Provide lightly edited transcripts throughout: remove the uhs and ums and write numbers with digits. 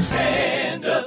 Stand up.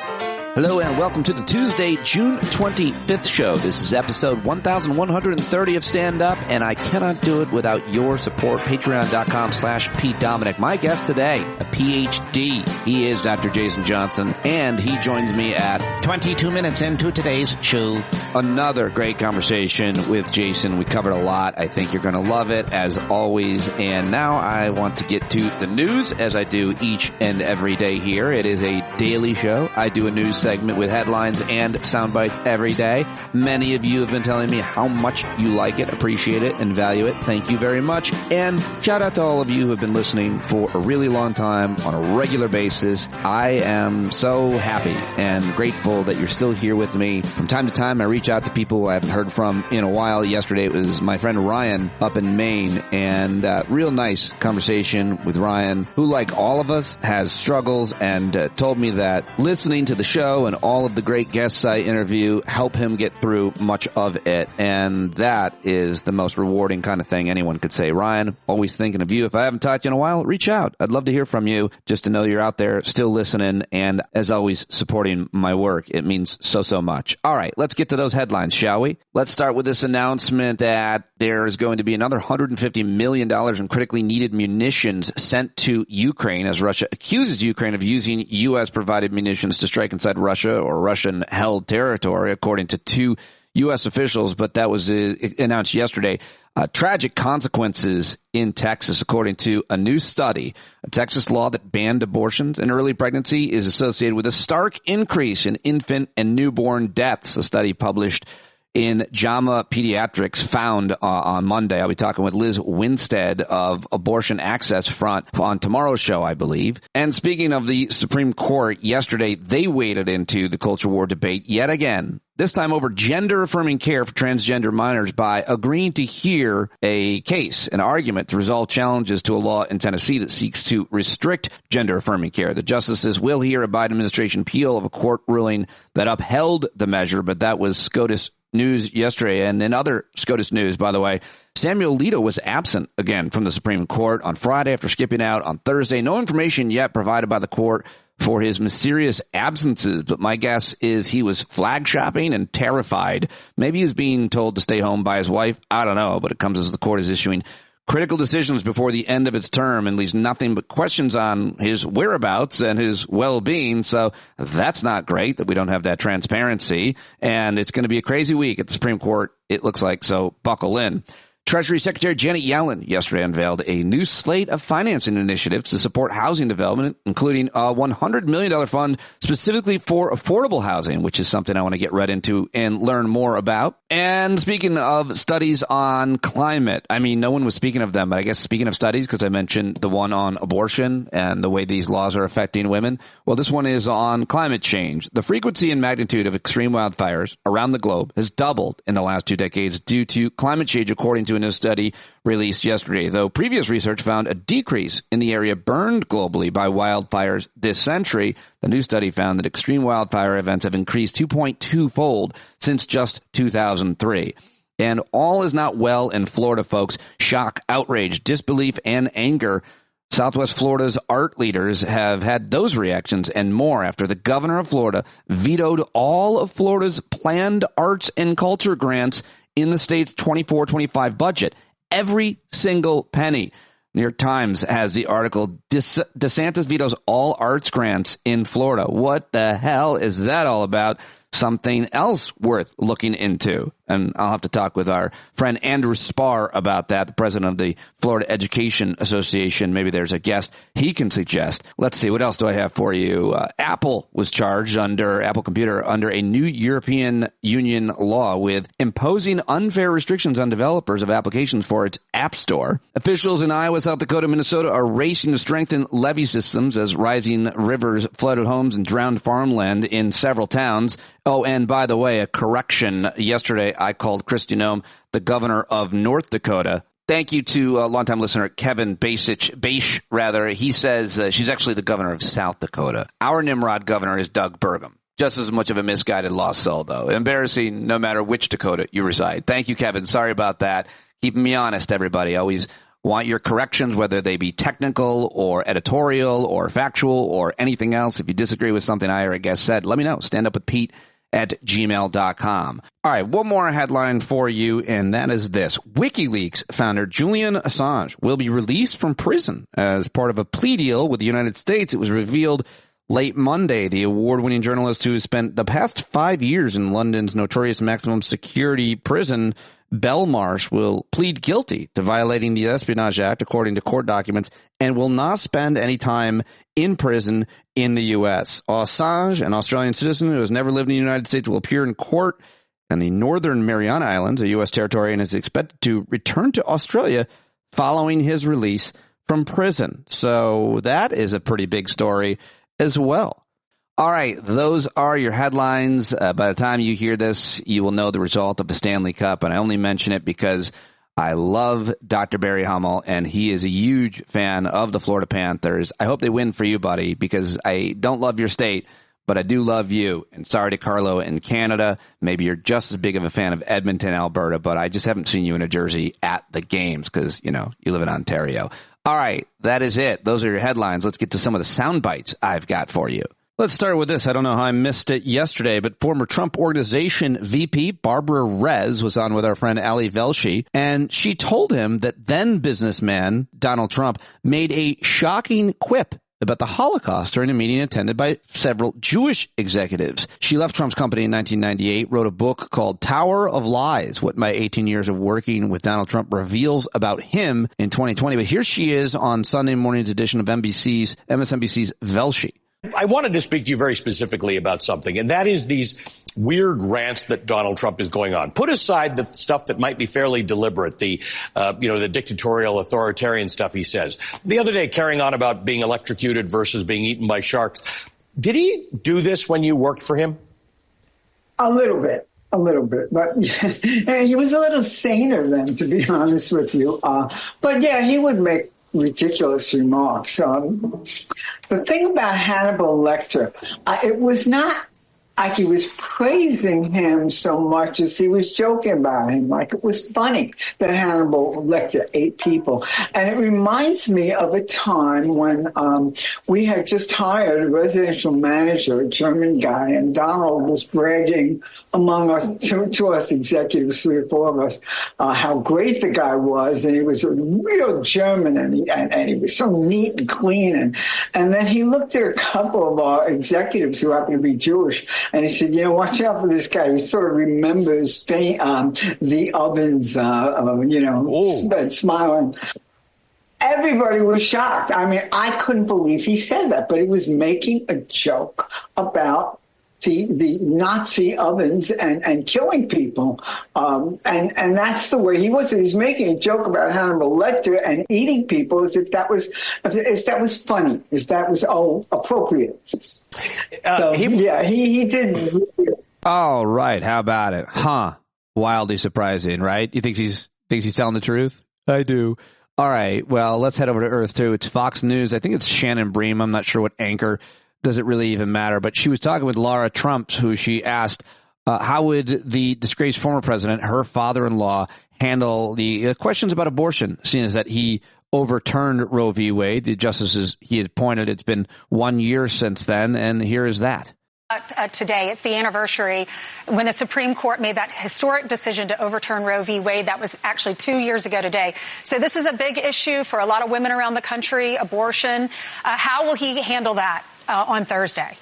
Hello and welcome to the Tuesday, June 25th show. This is episode 1130 of Stand Up, and I cannot do it without your support. Patreon.com/Pete Dominic. My guest today, a PhD. He is Dr. Jason Johnson, and he joins me at 22 minutes into today's show. Another great conversation with Jason. We covered a lot. I think you're going to love it, as always. And now I want to get to the news, as I do each and every day here. It is a daily show. I do a news segment with headlines and sound bites every day. Many of you have been telling me how much you like it, appreciate it, and value it. Thank you very much. And shout out to all of you who have been listening for a really long time on a regular basis. I am so happy and grateful that you're still here with me. From time to time, I reach out to people who I haven't heard from in a while. Yesterday, it was my friend Ryan up in Maine, and real nice conversation with Ryan, who, like all of us, has struggles, and told me that listening to the show and all of the great guests I interview help him get through much of it. And that is the most rewarding kind of thing anyone could say. Ryan, always thinking of you. If I haven't talked to you in a while, reach out. I'd love to hear from you, just to know you're out there still listening and, as always, supporting my work. It means so, so much. All right, let's get to those headlines, shall we? Let's start with this announcement that there is going to be another $150 million in critically needed munitions sent to Ukraine as Russia accuses Ukraine of using U.S.-provided munitions to strike inside Russia or Russian-held territory, according to two U.S. officials. But that was announced yesterday. Tragic consequences in Texas, according to a new study. A Texas law that banned abortions in early pregnancy is associated with a stark increase in infant and newborn deaths. A study published in JAMA Pediatrics found on Monday. I'll be talking with Liz Winstead of Abortion Access Front on tomorrow's show, I believe. And speaking of the Supreme Court, yesterday they waded into the culture war debate yet again, this time over gender-affirming care for transgender minors, by agreeing to hear a case, an argument to resolve challenges to a law in Tennessee that seeks to restrict gender-affirming care. The justices will hear a Biden administration appeal of a court ruling that upheld the measure, but that was SCOTUS news yesterday. And in other SCOTUS news, by the way, Samuel Alito was absent again from the Supreme Court on Friday after skipping out on Thursday. No information yet provided by the court for his mysterious absences, but my guess is he was flag shopping and terrified. Maybe he's being told to stay home by his wife. I don't know, but it comes as the court is issuing critical decisions before the end of its term and leaves nothing but questions on his whereabouts and his well-being. So that's not great that we don't have that transparency. And it's going to be a crazy week at the Supreme Court, it looks like, so buckle in. Treasury Secretary Janet Yellen yesterday unveiled a new slate of financing initiatives to support housing development, including a $100 million fund specifically for affordable housing, which is something I want to get right into and learn more about. And speaking of studies on climate, I mean, no one was speaking of them, but I guess speaking of studies, because I mentioned the one on abortion and the way these laws are affecting women. Well, this one is on climate change. The frequency and magnitude of extreme wildfires around the globe has doubled in the last 2 decades due to climate change, according to a new study released yesterday, though previous research found a decrease in the area burned globally by wildfires this century. The new study found that extreme wildfire events have increased 2.2-fold since just 2003. And all is not well in Florida, folks. Shock, outrage, disbelief, and anger. Southwest Florida's art leaders have had those reactions and more after the governor of Florida vetoed all of Florida's planned arts and culture grants in the state's 24-25 budget. Every single penny. New York Times has the article, DeSantis vetoes all arts grants in Florida. What the hell is that all about? Something else worth looking into. And I'll have to talk with our friend Andrew Spar about that, the president of the Florida Education Association. Maybe there's a guest he can suggest. Let's see, what else do I have for you? Apple was charged Apple Computer under a new European Union law with imposing unfair restrictions on developers of applications for its App Store. Officials in Iowa, South Dakota, and Minnesota are racing to strengthen levee systems as rising rivers flooded homes and drowned farmland in several towns. Oh, and by the way, a correction. Yesterday, I called Kristi Noem the governor of North Dakota. Thank you to a longtime listener, Kevin Beisch, rather. He says she's actually the governor of South Dakota. Our Nimrod governor is Doug Burgum. Just as much of a misguided lost soul, though. Embarrassing no matter which Dakota you reside. Thank you, Kevin. Sorry about that. Keeping me honest, everybody. Always Want your corrections, whether they be technical or editorial or factual or anything else. If you disagree with something I or a guest said, let me know. standupwithpete@gmail.com. All right, one more headline for you, and that is this. WikiLeaks founder Julian Assange will be released from prison as part of a plea deal with the United States. It was revealed late Monday. The award-winning journalist who spent the past 5 years in London's notorious maximum security prison, Belmarsh, will plead guilty to violating the Espionage Act, according to court documents, and will not spend any time in prison in the U.S. Assange, an Australian citizen who has never lived in the United States, will appear in court in the Northern Mariana Islands, a U.S. territory, and is expected to return to Australia following his release from prison. So that is a pretty big story as well. All right, those are your headlines. By the time you hear this, you will know the result of the Stanley Cup, and I only mention it because I love Dr. Barry Hummel, and he is a huge fan of the Florida Panthers. I hope they win for you, buddy, because I don't love your state, but I do love you. And sorry to Carlo in Canada. Maybe you're just as big of a fan of Edmonton, Alberta, but I just haven't seen you in a jersey at the games because, you know, you live in Ontario. All right, that is it. Those are your headlines. Let's get to some of the sound bites I've got for you. Let's start with this. I don't know how I missed it yesterday, but former Trump Organization VP Barbara Rez was on with our friend Ali Velshi, and she told him that then businessman Donald Trump made a shocking quip about the Holocaust during a meeting attended by several Jewish executives. She left Trump's company in 1998, wrote a book called Tower of Lies, what my 18 years of working with Donald Trump reveals about him in 2020. But here she is on Sunday morning's edition of MSNBC's Velshi. I wanted to speak to you very specifically about something, and that is these weird rants that Donald Trump is going on. Put aside the stuff that might be fairly deliberate, the dictatorial, authoritarian stuff he says. The other day, carrying on about being electrocuted versus being eaten by sharks. Did he do this when you worked for him? A little bit. But he was a little saner then, to be honest with you. But yeah, he would make ridiculous remarks. The thing about Hannibal Lecter, it was not like he was praising him so much as he was joking about him. Like it was funny that Hannibal Lecter ate people. And it reminds me of a time when we had just hired a residential manager, a German guy, and Donald was bragging among us, to us executives, 3 or 4 of us, how great the guy was. And he was a real German, and he was so neat and clean. And then he looked at a couple of our executives who happened to be Jewish, and he said, watch out for this guy. He sort of remembers the ovens, smiling. Everybody was shocked. I mean, I couldn't believe he said that, but he was making a joke about the Nazi ovens and killing people. And that's the way he was. He was making a joke about Hannibal Lecter and eating people as if that was funny, as that was appropriate. He did. All right. How about it? Huh. Wildly surprising, right? You think he's telling the truth? I do. All right. Well, let's head over to Earth 2. It's Fox News. I think it's Shannon Bream. I'm not sure what anchor. Does it really even matter? But she was talking with Laura Trump, who she asked, how would the disgraced former president, her father-in-law, handle the questions about abortion, seeing as that he overturned Roe v. Wade. The justices, he has pointed, it's been 1 year since then, and here is that. Today, it's the anniversary when the Supreme Court made that historic decision to overturn Roe v. Wade. That was actually 2 years ago today. So this is a big issue for a lot of women around the country, abortion. How will he handle that on Thursday?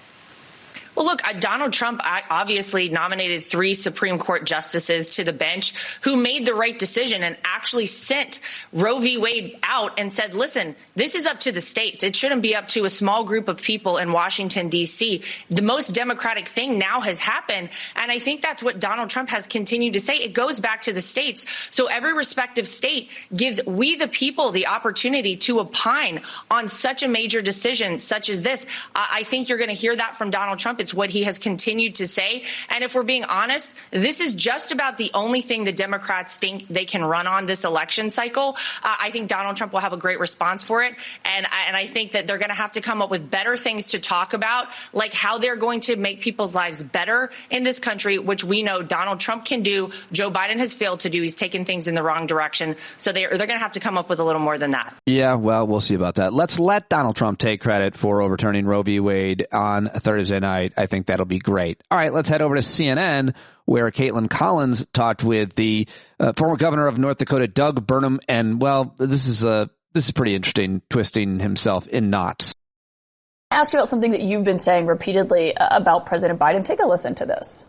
Well, look, Donald Trump obviously nominated 3 Supreme Court justices to the bench who made the right decision and actually sent Roe v. Wade out and said, listen, this is up to the states. It shouldn't be up to a small group of people in Washington, D.C. The most democratic thing now has happened. And I think that's what Donald Trump has continued to say. It goes back to the states. So every respective state gives we the people the opportunity to opine on such a major decision such as this. I think you're going to hear that from Donald Trump. It's what he has continued to say. And if we're being honest, this is just about the only thing the Democrats think they can run on this election cycle. I think Donald Trump will have a great response for it. And I think that they're going to have to come up with better things to talk about, like how they're going to make people's lives better in this country, which we know Donald Trump can do. Joe Biden has failed to do. He's taken things in the wrong direction. So they're going to have to come up with a little more than that. Yeah, well, we'll see about that. Let's let Donald Trump take credit for overturning Roe v. Wade on Thursday night. I think that'll be great. All right, let's head over to CNN, where Caitlin Collins talked with the former governor of North Dakota, Doug Burnham. And, well, this is pretty interesting, twisting himself in knots. Ask you about something that you've been saying repeatedly about President Biden. Take a listen to this.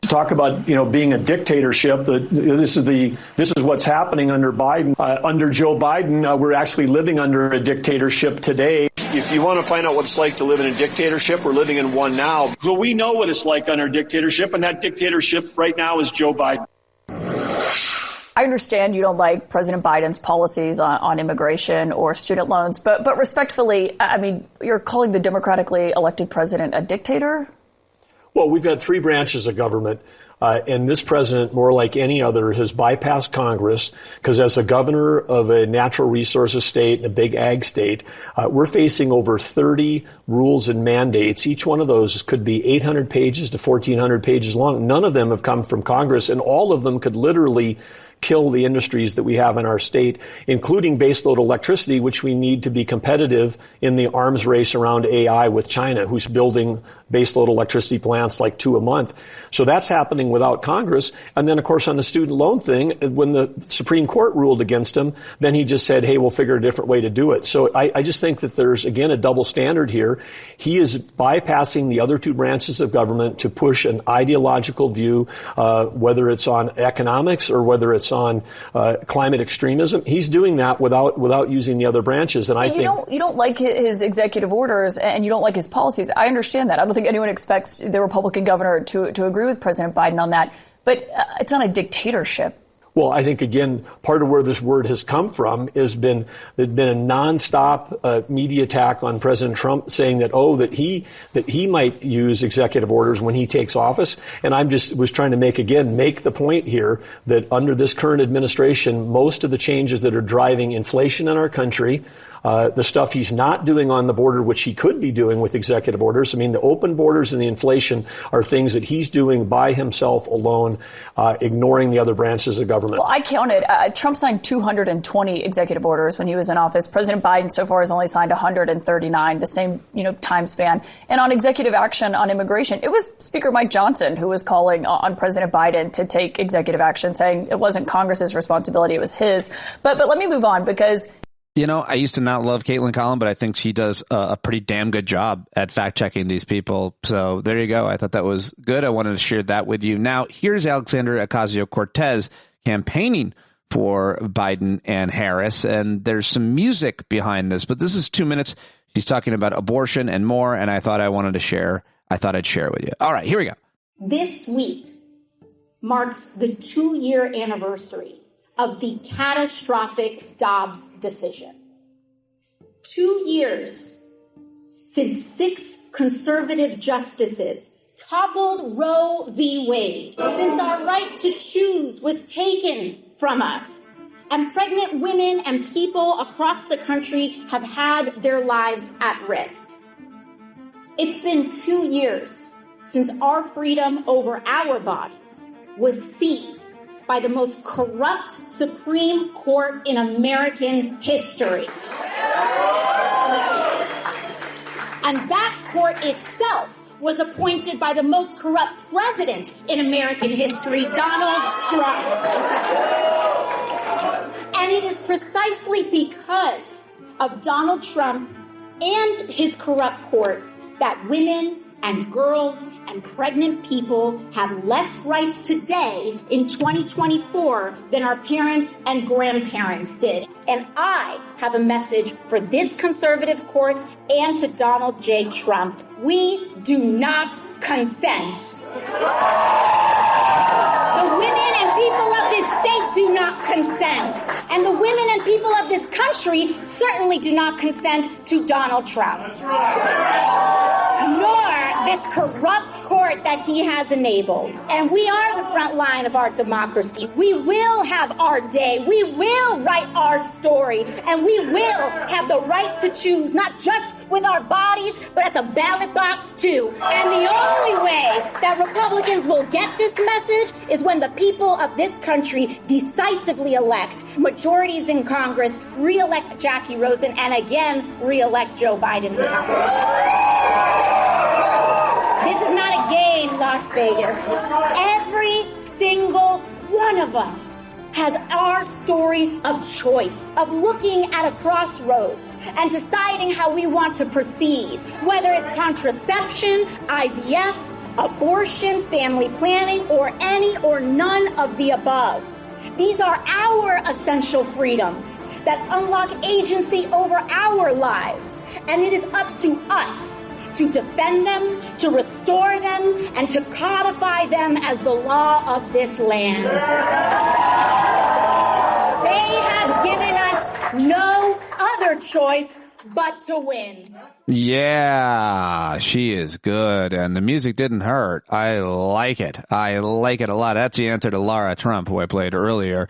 Talk about, being a dictatorship. This is what's happening under Biden. Under Joe Biden, we're actually living under a dictatorship today. If you want to find out what it's like to live in a dictatorship, we're living in one now. So we know what it's like under dictatorship, and that dictatorship right now is Joe Biden. I understand you don't like President Biden's policies on immigration or student loans, but respectfully, I mean, you're calling the democratically elected president a dictator? Well, we've had three branches of government, and this president, more like any other, has bypassed Congress because as a governor of a natural resources state and a big ag state, we're facing over 30 rules and mandates. Each one of those could be 800 pages to 1,400 pages long. None of them have come from Congress, and all of them could literally kill the industries that we have in our state, including baseload electricity, which we need to be competitive in the arms race around AI with China, who's building baseload electricity plants like 2 a month. So that's happening without Congress. And then, of course, on the student loan thing, when the Supreme Court ruled against him, then he just said, hey, we'll figure a different way to do it. So I just think that there's, again, a double standard here. He is bypassing the other two branches of government to push an ideological view, whether it's on economics or whether it's on climate extremism. He's doing that without using the other branches. And you don't like his executive orders and you don't like his policies. I understand that. I don't think anyone expects the Republican governor to agree with President Biden on that. But it's not a dictatorship. Well, I think, again, part of where this word has come from has been a nonstop media attack on President Trump, saying that he might use executive orders when he takes office. And was trying to make the point here that under this current administration, most of the changes that are driving inflation in our country, the stuff he's not doing on the border, which he could be doing with executive orders. I mean, the open borders and the inflation are things that he's doing by himself alone, ignoring the other branches of government. Well, I counted. Trump signed 220 executive orders when he was in office. President Biden so far has only signed 139, the same, time span. And on executive action on immigration, it was Speaker Mike Johnson who was calling on President Biden to take executive action, saying it wasn't Congress's responsibility, it was his. But let me move on because I used to not love Caitlin Collins, but I think she does a pretty damn good job at fact-checking these people. So there you go. I thought that was good. I wanted to share that with you. Now, here's Alexandria Ocasio-Cortez campaigning for Biden and Harris, and there's some music behind this, but this is 2 minutes. She's talking about abortion and more, and I thought I'd share it with you. All right, here we go. This week marks the 2-year anniversary of the catastrophic Dobbs decision. 2 years since 6 conservative justices toppled Roe v. Wade, since our right to choose was taken from us, and pregnant women and people across the country have had their lives at risk. It's been 2 years since our freedom over our bodies was seized by the most corrupt Supreme Court in American history. And that court itself was appointed by the most corrupt president in American history, Donald Trump. And it is precisely because of Donald Trump and his corrupt court that women and girls and pregnant people have less rights today in 2024 than our parents and grandparents did. And I have a message for this conservative court and to Donald J. Trump. We do not consent. The women and people of this state do not consent. And the women and people of this country certainly do not consent to Donald Trump. Nor this corrupt court that he has enabled. And we are the front line of our democracy. We will have our day. We will write our story. And we will have the right to choose, not just with our bodies, but at the ballot box too. And the only way that Republicans will get this message is when the people of this country decisively elect majorities in Congress, re-elect Jackie Rosen, and again, re-elect Joe Biden in Congress. This is not a game, Las Vegas. Every single one of us has our story of choice, of looking at a crossroads and deciding how we want to proceed, whether it's contraception, IVF, abortion, family planning, or any or none of the above. These are our essential freedoms that unlock agency over our lives, and it is up to us to defend them, to restore them, and to codify them as the law of this land. They have given us no other choice but to win. Yeah, she is good, and the music didn't hurt. I like it. I like it a lot. That's the answer to Lara Trump, who I played earlier.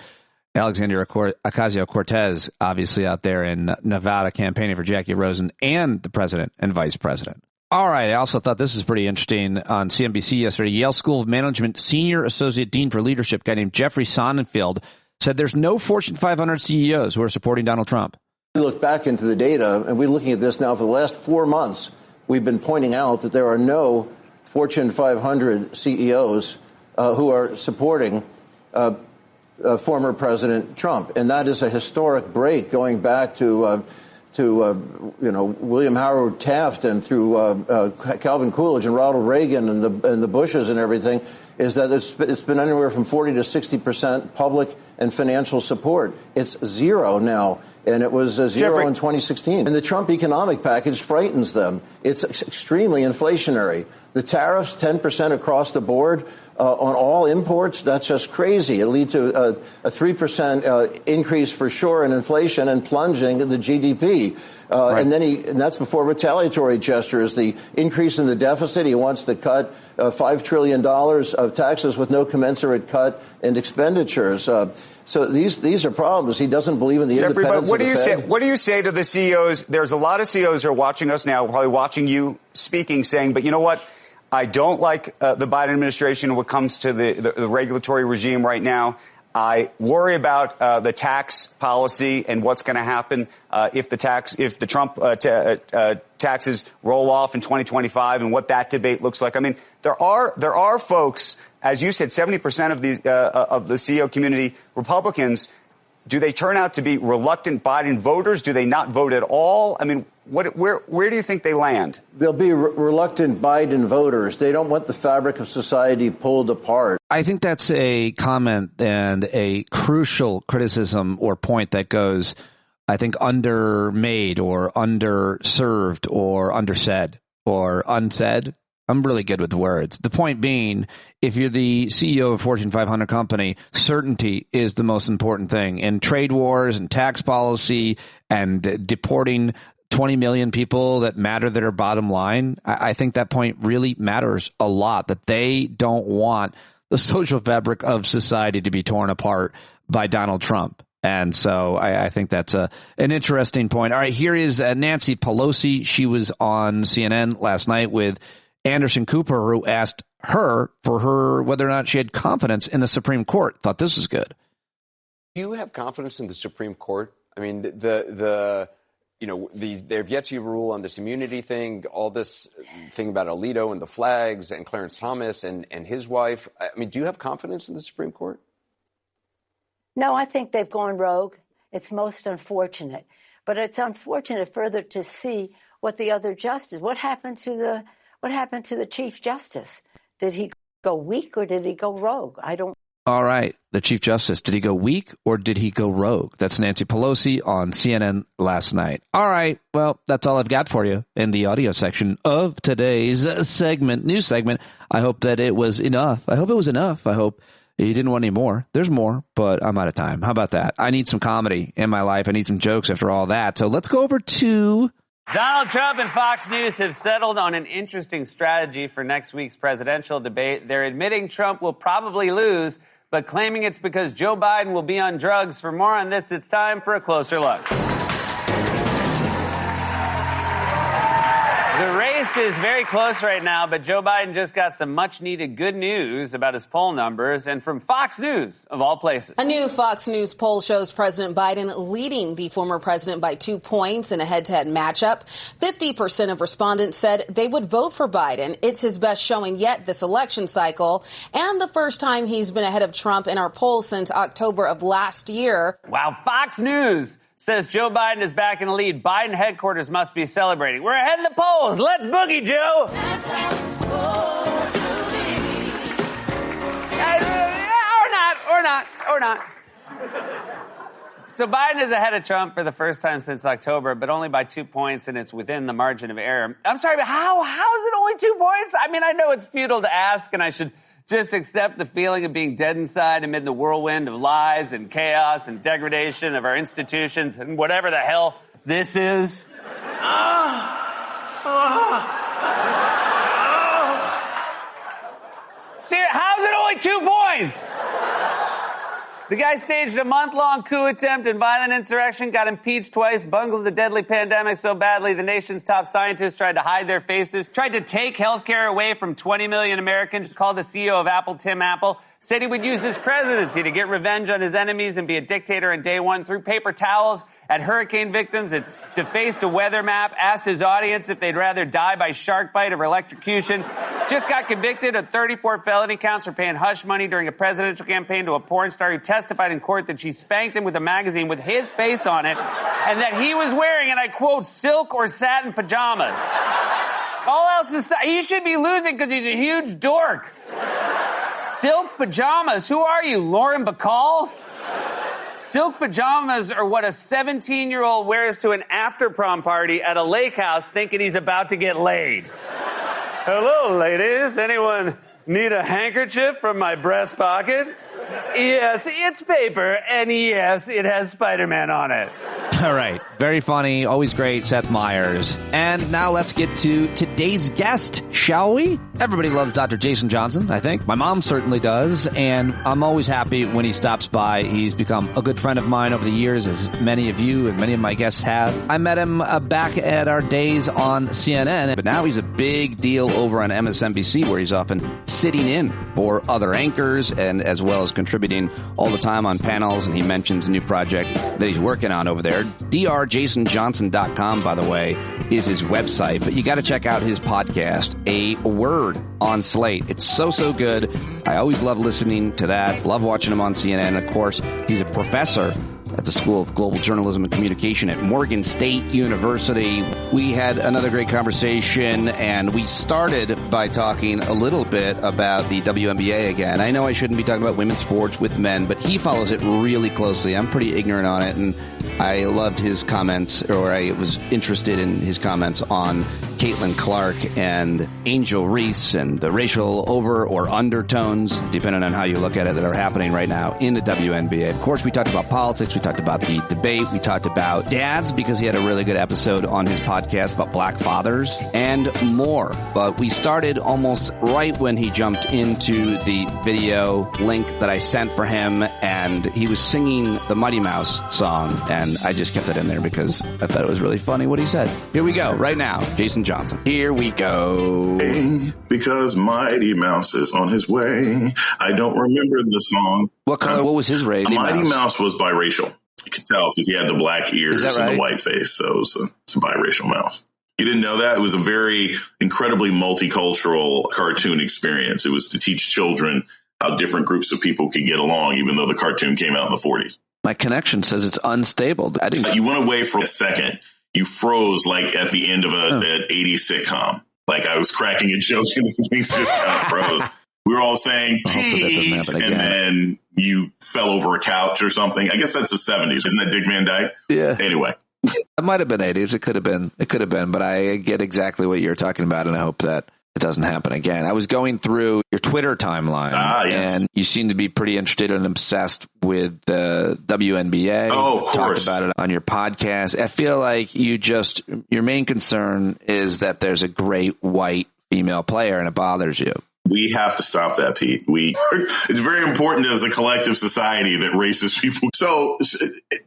Alexandria Ocasio-Cortez, obviously out there in Nevada campaigning for Jackie Rosen and the president and vice president. All right. I also thought this was pretty interesting on CNBC yesterday. Yale School of Management Senior Associate Dean for Leadership, guy named Jeffrey Sonnenfeld, said there's no Fortune 500 CEOs who are supporting Donald Trump. We look back into the data, and we're looking at this now for the last 4 months. We've been pointing out that there are no Fortune 500 CEOs who are supporting former President Trump. And that is a historic break going back to William Howard Taft and through Calvin Coolidge and Ronald Reagan and the Bushes and everything, is that it's been anywhere from 40 to 60% public and financial support. It's zero now. And it was zero in 2016. And the Trump economic package frightens them. It's extremely inflationary. The tariffs, 10% across the board on all imports, that's just crazy. It leads to a 3% increase for sure in inflation and plunging in the GDP. Right. And that's before retaliatory gestures. The increase in the deficit, he wants to cut $5 trillion of taxes with no commensurate cut in expenditures. So these are problems. He doesn't believe in the independence what of the Fed. What do you say to the CEOs? There's a lot of CEOs who are watching us now, probably watching you speaking, saying, but you know what? I don't like the Biden administration when it comes to the regulatory regime right now. I worry about the tax policy and what's going to happen if the Trump taxes roll off in 2025 and what that debate looks like. I mean, there are folks, as you said, 70% of the CEO community, Republicans. Do they turn out to be reluctant Biden voters? Do they not vote at all? I mean, where do you think they land? They'll be reluctant Biden voters. They don't want the fabric of society pulled apart. I think that's a comment and a crucial criticism or point that goes, I think, undermade or underserved or undersaid or unsaid. I'm really good with words. The point being, if you're the CEO of a Fortune 500 company, certainty is the most important thing. And trade wars and tax policy and deporting 20 million people that matter that are bottom line, I think that point really matters a lot, that they don't want the social fabric of society to be torn apart by Donald Trump. And so I think that's an interesting point. All right, here is Nancy Pelosi. She was on CNN last night with Anderson Cooper, who asked her whether or not she had confidence in the Supreme Court. Thought this was good. Do you have confidence in the Supreme Court? I mean, they've yet to rule on this immunity thing, all this thing about Alito and the flags and Clarence Thomas and his wife. I mean, do you have confidence in the Supreme Court? No, I think they've gone rogue. It's most unfortunate. But it's unfortunate further to see what the other justice, what happened to the Chief Justice? Did he go weak or did he go rogue? I don't. All right. The Chief Justice, did he go weak or did he go rogue? That's Nancy Pelosi on CNN last night. All right. Well, that's all I've got for you in the audio section of today's news segment. I hope that it was enough. I hope it was enough. I hope you didn't want any more. There's more, but I'm out of time. How about that? I need some comedy in my life. I need some jokes after all that. So let's go over to Donald Trump and Fox News have settled on an interesting strategy for next week's presidential debate. They're admitting Trump will probably lose, but claiming it's because Joe Biden will be on drugs. For more on this, it's time for a closer look. The race is very close right now, but Joe Biden just got some much-needed good news about his poll numbers, and from Fox News, of all places. A new Fox News poll shows President Biden leading the former president by 2 points in a head-to-head matchup. 50% of respondents said they would vote for Biden. It's his best showing yet this election cycle, and the first time he's been ahead of Trump in our poll since October of last year. Wow, Fox News says Joe Biden is back in the lead. Biden headquarters must be celebrating. We're ahead in the polls. Let's boogie, Joe. That's how it's supposed to be. Or not. So Biden is ahead of Trump for the first time since October, but only by 2 points, and it's within the margin of error. I'm sorry, but how is it only 2 points? I mean, I know it's futile to ask, and I should just accept the feeling of being dead inside amid the whirlwind of lies and chaos and degradation of our institutions and whatever the hell this is. See, how's it only 2 points? The guy staged a month-long coup attempt and violent insurrection, got impeached twice, bungled the deadly pandemic so badly the nation's top scientists tried to hide their faces, tried to take health care away from 20 million Americans, called the CEO of Apple Tim Apple, said he would use his presidency to get revenge on his enemies and be a dictator on day one, threw paper towels at hurricane victims and defaced a weather map, asked his audience if they'd rather die by shark bite or electrocution, just got convicted of 34 felony counts for paying hush money during a presidential campaign to a porn star who testified in court that she spanked him with a magazine with his face on it and that he was wearing, and I quote, silk or satin pajamas. All else aside, he should be losing because he's a huge dork. Silk pajamas? Who are you, Lauren Bacall? Silk pajamas are what a 17-year-old wears to an after-prom party at a lake house thinking he's about to get laid. Hello, ladies. Anyone need a handkerchief from my breast pocket? Yes, it's paper, and yes, it has Spider-Man on it. All right. Very funny. Always great. Seth Meyers. And now let's get to today's guest, shall we? Everybody loves Dr. Jason Johnson, I think. My mom certainly does. And I'm always happy when he stops by. He's become a good friend of mine over the years, as many of you and many of my guests have. I met him back at our days on CNN, but now he's a big deal over on MSNBC, where he's often sitting in for other anchors and as well as contributing all the time on panels. And he mentions a new project that he's working on over there. drjasonjohnson.com, by the way, is his website, but you got to check out his podcast, A Word on Slate. It's so good. I always love listening to that. Love watching him on CNN. Of course, he's a professor at the School of Global Journalism and Communication at Morgan State University. We had another great conversation, and we started by talking a little bit about the WNBA again. I know I shouldn't be talking about women's sports with men, but he follows it really closely. I'm pretty ignorant on it, and I loved his comments, or I was interested in his comments on Caitlin Clark and Angel Reese and the racial over or undertones, depending on how you look at it, that are happening right now in the WNBA. Of course, we talked about politics. We talked about the debate. We talked about dads, because he had a really good episode on his podcast about black fathers, and more. But we started almost right when he jumped into the video link that I sent for him, and he was singing the Mighty Mouse song, and I just kept it in there because I thought it was really funny what he said. Here we go, right now. Jason Johnson. Here we go. Because Mighty Mouse is on his way. I don't remember the song. What color? What was his race? Mighty Mouse was biracial. You could tell because he had the black ears and the white face. So it's a biracial mouse. You didn't know that? It was a very incredibly multicultural cartoon experience. It was to teach children how different groups of people could get along, even though the cartoon came out in the 40s. My connection says it's unstable. You went away for a second. You froze like at the end of an 80s sitcom. Like I was cracking a joke and things just kind of froze. We were all saying, Pete, and then you fell over a couch or something. I guess that's the 70s. Isn't that Dick Van Dyke? Yeah. Anyway. It might have been 80s. It could have been. But I get exactly what you're talking about, and I hope that it doesn't happen again. I was going through your Twitter timeline, and you seem to be pretty interested and obsessed with the WNBA. Oh, of course. Talked about it on your podcast. I feel like your main concern is that there's a great white female player and it bothers you. We have to stop that, Pete. It's very important as a collective society that racist people. So,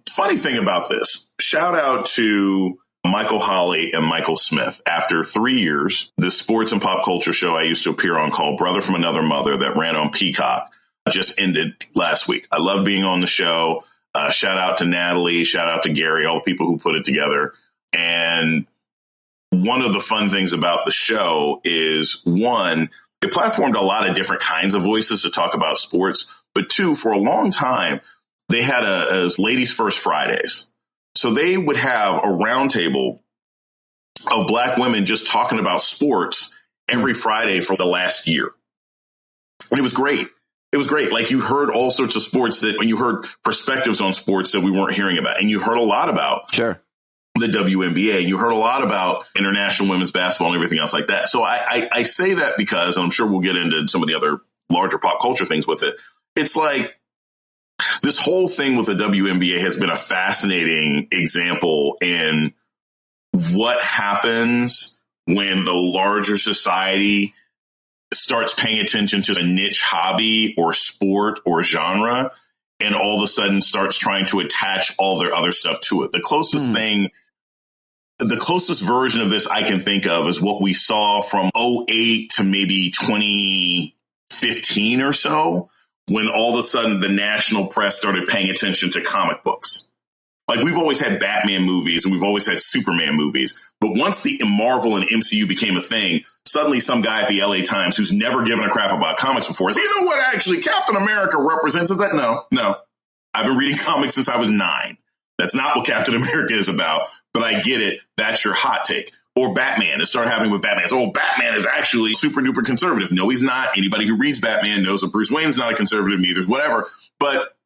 funny thing about this, shout out to Michael Holley and Michael Smith. After 3 years, the sports and pop culture show I used to appear on called Brother from Another Mother that ran on Peacock just ended last week. I love being on the show. Shout out to Natalie, shout out to Gary, all the people who put it together. And one of the fun things about the show is, one, it platformed a lot of different kinds of voices to talk about sports. But two, for a long time, they had a Ladies First Fridays. So they would have a roundtable of Black women just talking about sports every Friday for the last year. And it was great. It was great. Like, you heard all sorts of sports that when you heard perspectives on sports that we weren't hearing about. And you heard a lot about the WNBA, and you heard a lot about international women's basketball and everything else like that. So I say that because, and I'm sure we'll get into some of the other larger pop culture things with it. It's like this whole thing with the WNBA has been a fascinating example in what happens when the larger society starts paying attention to a niche hobby or sport or genre, and all of a sudden starts trying to attach all their other stuff to it. The closest version of this I can think of is what we saw from 2008 to maybe 2015 or so, when all of a sudden the national press started paying attention to comic books. Like, we've always had Batman movies and we've always had Superman movies. But once the Marvel and MCU became a thing, suddenly some guy at the LA Times who's never given a crap about comics before said, you know what, actually, Captain America represents that. No. I've been reading comics since I was 9. That's not what Captain America is about. But I get it. That's your hot take. Or Batman. It started happening with Batman. So, Batman is actually super duper conservative. No, he's not. Anybody who reads Batman knows that Bruce Wayne's not a conservative neither, whatever. But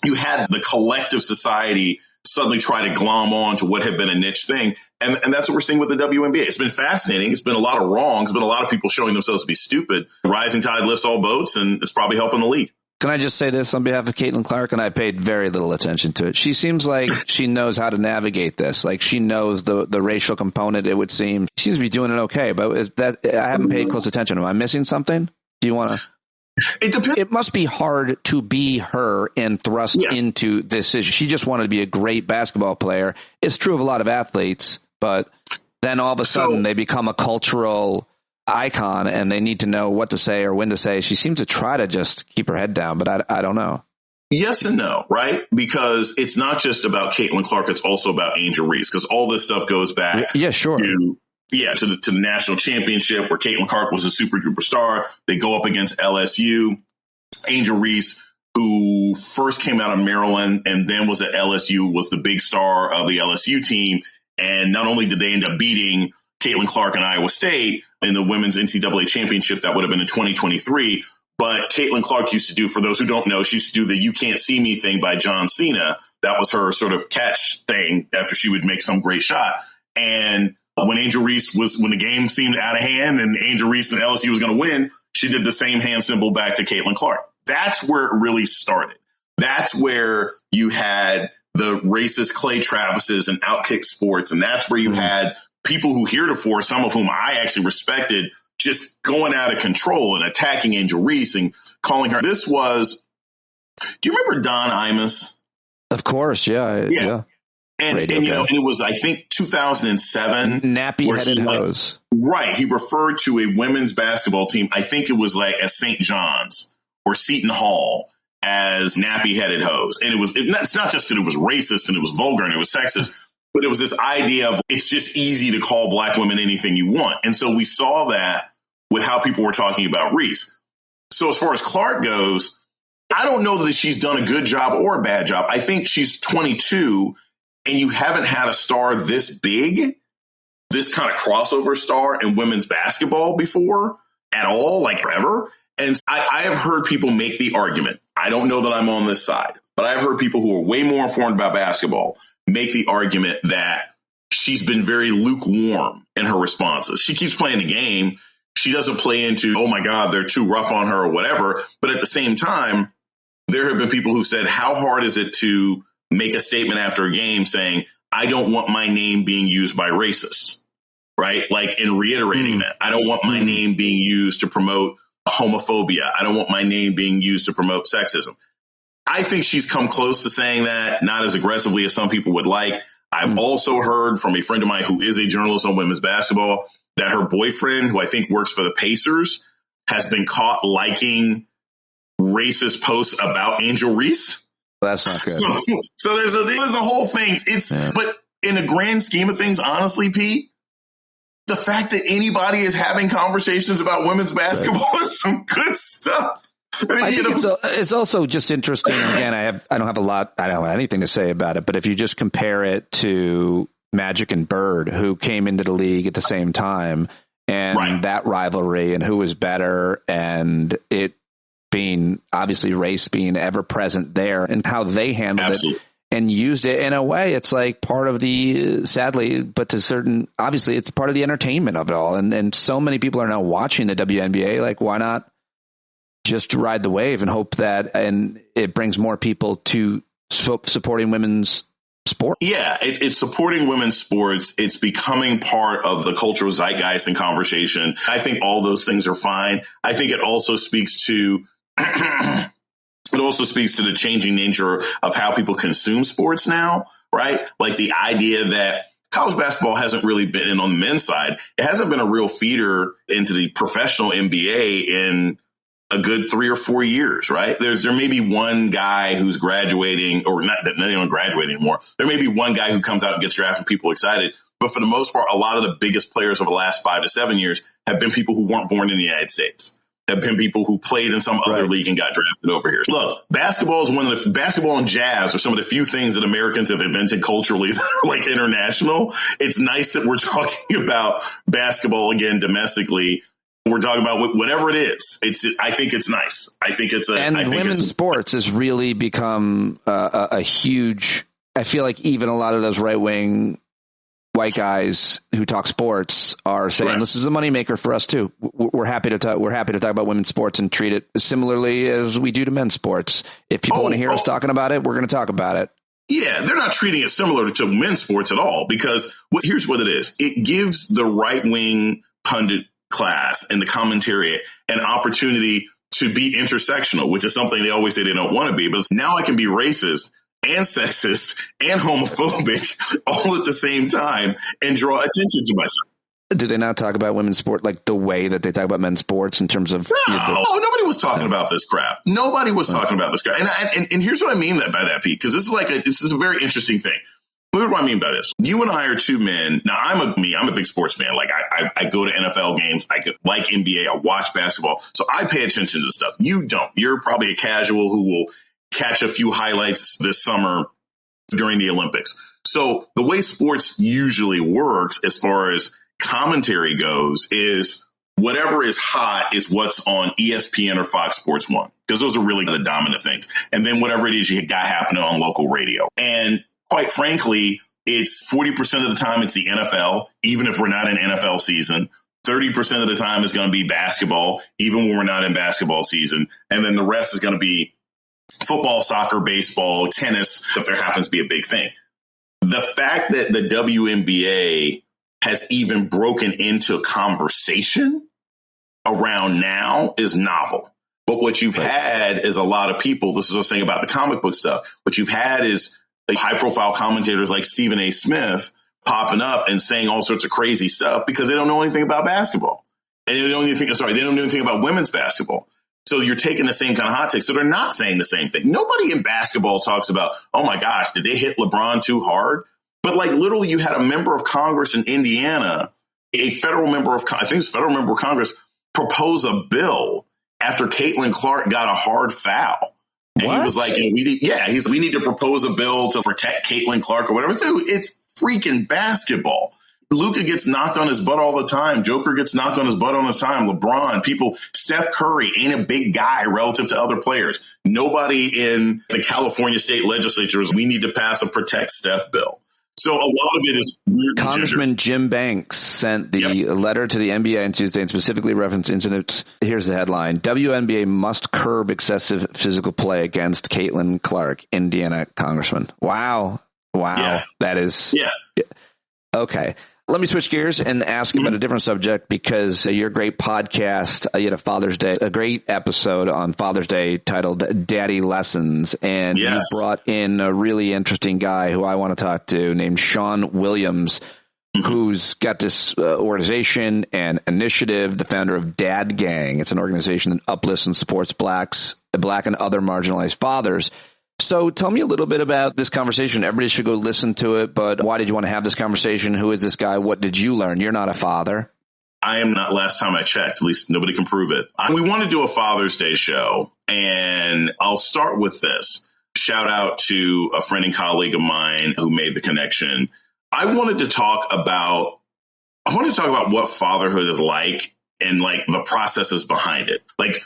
you had the collective society suddenly try to glom on to what had been a niche thing. And that's what we're seeing with the WNBA. It's been fascinating. It's been a lot of wrongs. It's been a lot of people showing themselves to be stupid. The rising tide lifts all boats, and it's probably helping the league. Can I just say this on behalf of Caitlin Clark? And I paid very little attention to it. She seems like she knows how to navigate this. Like, she knows the racial component, it would seem. She seems to be doing it okay, but I haven't paid close attention. Am I missing something? Do you want to? It depends. It must be hard to be her and thrust into this issue. She just wanted to be a great basketball player. It's true of a lot of athletes, but then all of a sudden they become a cultural icon and they need to know what to say or when to say. She seems to try to just keep her head down, but I don't know. Yes and no, right? Because it's not just about Caitlin Clark. It's also about Angel Reese, because all this stuff goes back to the national championship where Caitlin Clark was a super duper star. They go up against LSU. Angel Reese, who first came out of Maryland and then was at LSU, was the big star of the LSU team. And not only did they end up beating Caitlin Clark and Iowa State in the women's NCAA championship that would have been in 2023, but Caitlin Clark used to do, for those who don't know, she used to do the "You Can't See Me" thing by John Cena. That was her sort of catch thing after she would make some great shot. And when the game seemed out of hand and Angel Reese and LSU was going to win, she did the same hand symbol back to Caitlin Clark. That's where it really started. That's where you had the racist Clay Travises and Outkick Sports. And that's where you had people who heretofore, some of whom I actually respected, just going out of control and attacking Angel Reese and calling her. Do you remember Don Imus? Of course. Yeah. And it was, I think, 2007. Nappy-headed hose. Right. He referred to a women's basketball team. I think it was like at St. John's or Seton Hall as nappy-headed hose. And it's not just that it was racist and it was vulgar and it was sexist, but it was this idea of it's just easy to call Black women anything you want. And so we saw that with how people were talking about Reese. So as far as Clark goes, I don't know that she's done a good job or a bad job. I think she's 22. And you haven't had a star this big, this kind of crossover star in women's basketball before at all, like ever. And I have heard people make the argument. I don't know that I'm on this side, but I've heard people who are way more informed about basketball make the argument that she's been very lukewarm in her responses. She keeps playing the game. she doesn't play into, oh my God, they're too rough on her or whatever. But at the same time, there have been people who said, how hard is it to make a statement after a game saying, I don't want my name being used by racists, right? Like, in reiterating that. I don't want my name being used to promote homophobia. I don't want my name being used to promote sexism. I think she's come close to saying that, not as aggressively as some people would like. I've also heard from a friend of mine who is a journalist on women's basketball that her boyfriend, who I think works for the Pacers, has been caught liking racist posts about Angel Reese. That's not good. So there's a whole thing. But in the grand scheme of things, honestly, Pete, the fact that anybody is having conversations about women's basketball is some good stuff. I think it's also just interesting. Again, I don't have anything to say about it, but if you just compare it to Magic and Bird, who came into the league at the same time, and that rivalry and who was better, and it being obviously race being ever present there, and how they handled it and used it in a way, it's like part of the, sadly, but to certain, obviously it's part of the entertainment of it all. And so many people are now watching the WNBA. Like, why not just ride the wave and hope that, and it brings more people to supporting women's sport? Yeah, it's supporting women's sports. It's becoming part of the cultural zeitgeist and conversation. I think all those things are fine. I think it also speaks to the changing nature of how people consume sports now, right? Like the idea that college basketball hasn't really been in on the men's side. It hasn't been a real feeder into the professional NBA in a good 3 or 4 years, right? There may be one guy who's graduating, or not even graduating anymore. There may be one guy who comes out and gets drafted and people excited. But for the most part, a lot of the biggest players over the last 5 to 7 years have been people who weren't born in the United States. Have been people who played in some other league and got drafted over here. Look, basketball and jazz are some of the few things that Americans have invented culturally that are like international. It's nice that we're talking about basketball again domestically. We're talking about whatever it is. I think it's nice. Women's sports has really become a huge. I feel like even a lot of those right wing white guys who talk sports are saying this is a moneymaker for us too. We're happy to talk. We're happy to talk about women's sports and treat it similarly as we do to men's sports. If people want to hear us talking about it, we're going to talk about it. Yeah, they're not treating it similar to men's sports at all, because here's what it is. It gives the right wing pundit class and the commentary an opportunity to be intersectional, which is something they always say they don't want to be. But now I can be racist and sexist and homophobic all at the same time and draw attention to myself. Do they not talk about women's sport like the way that they talk about men's sports in terms of? No, nobody was talking about this crap. Nobody was talking about this crap. And here's what I mean by that, Pete, because this is a very interesting thing. What do I mean by this? You and I are two men. Now, I'm a big sports fan. Like I go to NFL games. I like NBA. I watch basketball. So I pay attention to this stuff. You don't. You're probably a casual who will catch a few highlights this summer during the Olympics. So the way sports usually works as far as commentary goes is whatever is hot is what's on ESPN or Fox Sports 1, because those are really the dominant things. And then whatever it is you got happening on local radio. And quite frankly, it's 40% of the time it's the NFL, even if we're not in NFL season. 30% of the time is going to be basketball, even when we're not in basketball season. And then the rest is going to be football, soccer, baseball, tennis, if there happens to be a big thing. The fact that the WNBA has even broken into a conversation around now is novel. But what you've had is a lot of people, this is what I was saying about the comic book stuff, what you've had is high-profile commentators like Stephen A. Smith popping up and saying all sorts of crazy stuff because they don't know anything about basketball. And they don't know anything about women's basketball. So you're taking the same kind of hot take. So they're not saying the same thing. Nobody in basketball talks about, oh my gosh, did they hit LeBron too hard? But like literally you had a member of Congress in Indiana, a federal member of Congress propose a bill after Caitlin Clark got a hard foul. And he was like, we need to propose a bill to protect Caitlin Clark or whatever. Dude, it's freaking basketball. Luka gets knocked on his butt all the time. Joker gets knocked on his butt all the time. LeBron, Steph Curry ain't a big guy relative to other players. Nobody in the California state legislature is, we need to pass a protect Steph bill. So a lot of it is weird. Congressman Jim Banks sent the letter to the NBA on Tuesday and specifically referenced incidents. Here's the headline. WNBA must curb excessive physical play against Caitlin Clark, Indiana congressman. Wow. Yeah. That is. Yeah. Okay. Let me switch gears and ask about a different subject because your great podcast, you had a great episode on Father's Day titled Daddy Lessons. And you brought in a really interesting guy who I want to talk to named Sean Williams, who's got this organization and initiative, the founder of Dad Gang. It's an organization that uplifts and supports Black and other marginalized fathers. So tell me a little bit about this conversation. Everybody should go listen to it, but why did you want to have this conversation? Who is this guy? What did you learn? You're not a father. I am not. Last time I checked, at least nobody can prove it. We want to do a Father's Day show, and I'll start with this. Shout out to a friend and colleague of mine who made the connection. I wanted to talk about what fatherhood is like and like the processes behind it. Like,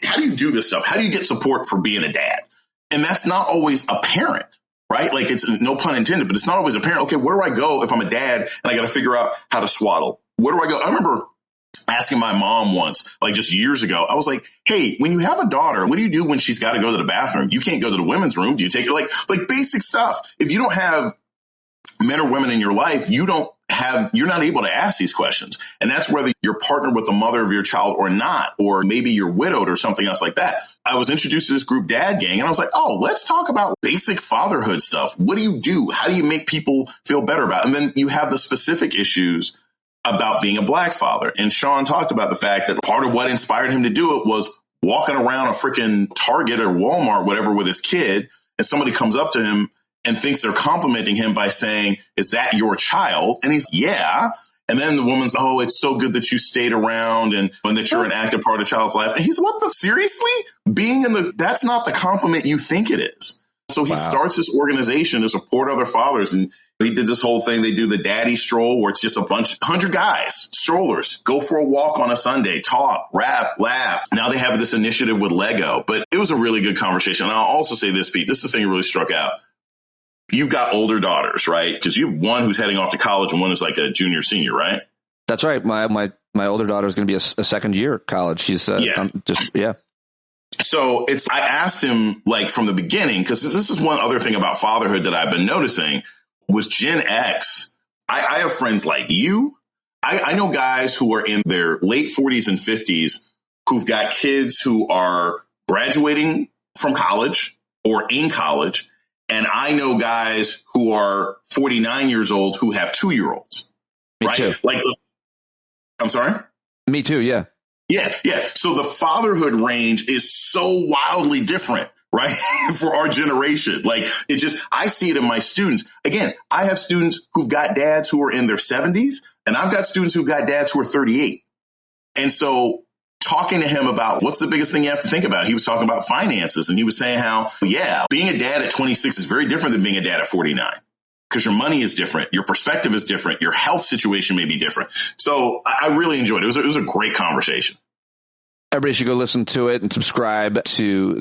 how do you do this stuff? How do you get support for being a dad? And that's not always apparent, right? Like, it's no pun intended, but it's not always apparent. Okay, where do I go if I'm a dad and I got to figure out how to swaddle? Where do I go? I remember asking my mom once, like just years ago, I was like, hey, when you have a daughter, what do you do when she's got to go to the bathroom? You can't go to the women's room. Do you take her? Like basic stuff. If you don't have men or women in your life, you're not able to ask these questions. And that's whether you're partnered with the mother of your child or not, or maybe you're widowed or something else like that. I was introduced to this group, Dad Gang, and I was like, oh, let's talk about basic fatherhood stuff. What do you do? How do you make people feel better about it? And then you have the specific issues about being a Black father. And Sean talked about the fact that part of what inspired him to do it was walking around a freaking Target or Walmart, whatever, with his kid, and somebody comes up to him and thinks they're complimenting him by saying, is that your child? And he's, yeah. And then the woman's, oh, it's so good that you stayed around and that you're an active part of a child's life. And he's, seriously? That's not the compliment you think it is. So he starts this organization to support other fathers. And he did this whole thing. They do the daddy stroll where it's just 100 guys, strollers, go for a walk on a Sunday, talk, rap, laugh. Now they have this initiative with Lego, but it was a really good conversation. And I'll also say this, Pete, this is the thing that really struck out. You've got older daughters, right? Because you have one who's heading off to college and one who's like a junior, senior, right? That's right. My older daughter is going to be a second year college. She's So I asked him like from the beginning, because this is one other thing about fatherhood that I've been noticing with Gen X. I have friends like you. I know guys who are in their late 40s and 50s who've got kids who are graduating from college or in college. And I know guys who are 49 years old who have 2-year-olds. Me right? too. I'm sorry? Me too, yeah. Yeah. So the fatherhood range is so wildly different, right? For our generation. I see it in my students. Again, I have students who've got dads who are in their 70s, and I've got students who've got dads who are 38. And so talking to him about what's the biggest thing you have to think about. He was talking about finances, and he was saying how, being a dad at 26 is very different than being a dad at 49 because your money is different. Your perspective is different. Your health situation may be different. So I really enjoyed it. It was a great conversation. Everybody should go listen to it and subscribe to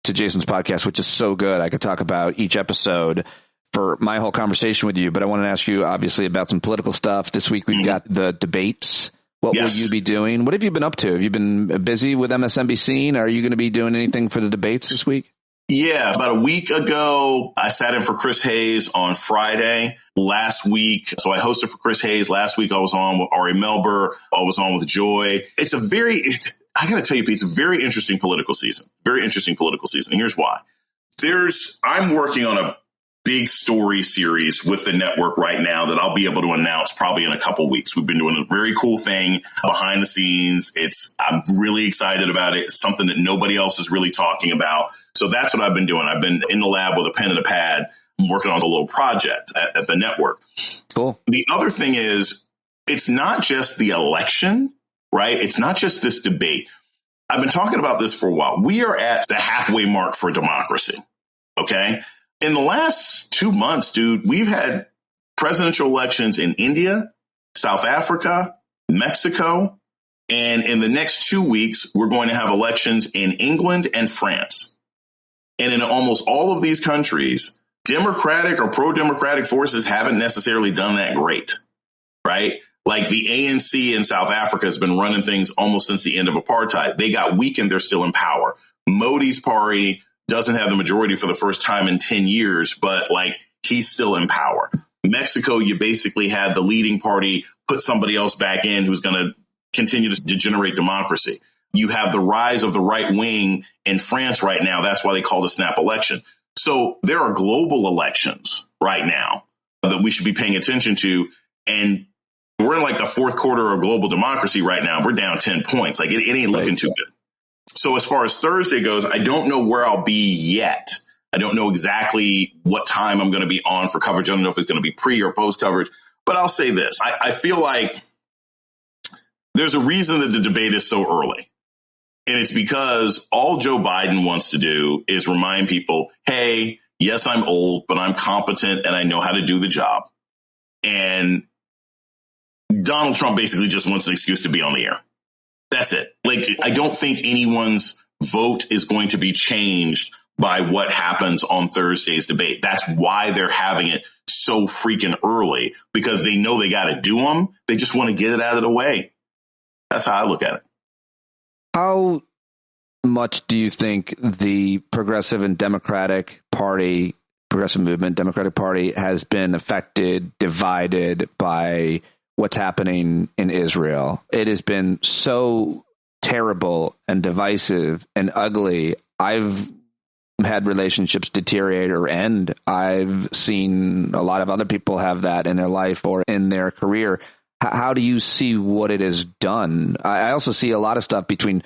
Jason's podcast, which is so good. I could talk about each episode for my whole conversation with you, but I want to ask you obviously about some political stuff. This week we've got the debates. What will you be doing? What have you been up to? Have you been busy with MSNBC? Are you going to be doing anything for the debates this week? Yeah, about a week ago, I sat in for Chris Hayes on Friday last week. So I hosted for Chris Hayes. Last week I was on with Ari Melber. I was on with Joy. I got to tell you, Pete, it's a very interesting political season. Very interesting political season. Here's why. I'm working on a big story series with the network right now that I'll be able to announce probably in a couple weeks. We've been doing a very cool thing behind the scenes. I'm really excited about it. It's something that nobody else is really talking about. So that's what I've been doing. I've been in the lab with a pen and a pad. I'm working on a little project at the network. Cool. The other thing is, it's not just the election, right? It's not just this debate. I've been talking about this for a while. We are at the halfway mark for democracy. Okay. In the last 2 months, dude, we've had presidential elections in India, South Africa, Mexico, and in the next 2 weeks, we're going to have elections in England and France. And in almost all of these countries, Democratic or pro-democratic forces haven't necessarily done that great, right? Like the ANC in South Africa has been running things almost since the end of apartheid. They got weakened. They're still in power. Modi's party doesn't have the majority for the first time in 10 years, but like he's still in power. Mexico, you basically had the leading party put somebody else back in who's going to continue to degenerate democracy. You have the rise of the right wing in France right now. That's why they called a snap election. So there are global elections right now that we should be paying attention to. And we're in like the fourth quarter of global democracy right now. We're down 10 points. Like it ain't looking too good. So as far as Thursday goes, I don't know where I'll be yet. I don't know exactly what time I'm going to be on for coverage. I don't know if it's going to be pre or post coverage, but I'll say this. I feel like there's a reason that the debate is so early. And it's because all Joe Biden wants to do is remind people, hey, yes, I'm old, but I'm competent and I know how to do the job. And Donald Trump basically just wants an excuse to be on the air. That's it. Like, I don't think anyone's vote is going to be changed by what happens on Thursday's debate. That's why they're having it so freaking early, because they know they got to do them. They just want to get it out of the way. That's how I look at it. How much do you think the progressive and Democratic Party, progressive movement, Democratic Party has been affected, divided by what's happening in Israel? It has been so terrible and divisive and ugly. I've had relationships deteriorate or end. I've seen a lot of other people have that in their life or in their career. How do you see what it has done? I also see a lot of stuff between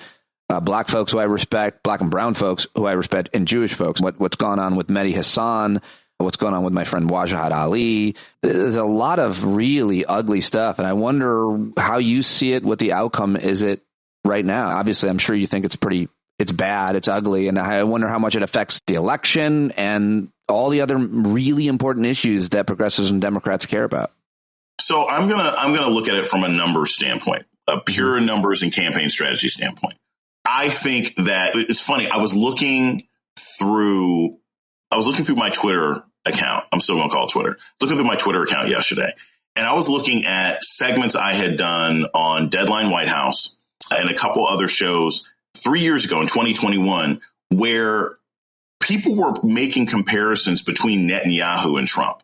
black folks who I respect, black and brown folks who I respect, and Jewish folks. What's gone on with Mehdi Hassan, what's going on with my friend Wajahat Ali. There's a lot of really ugly stuff, and I wonder how you see it, what the outcome is it right now. Obviously, I'm sure you think it's bad, it's ugly, and I wonder how much it affects the election and all the other really important issues that progressives and Democrats care about. So I'm gonna look at it from a numbers standpoint, a pure numbers and campaign strategy standpoint. I think that it's funny. I was looking through my Twitter account. I'm still going to call it Twitter. Looking through my Twitter account yesterday, and I was looking at segments I had done on Deadline White House and a couple other shows 3 years ago in 2021, where people were making comparisons between Netanyahu and Trump,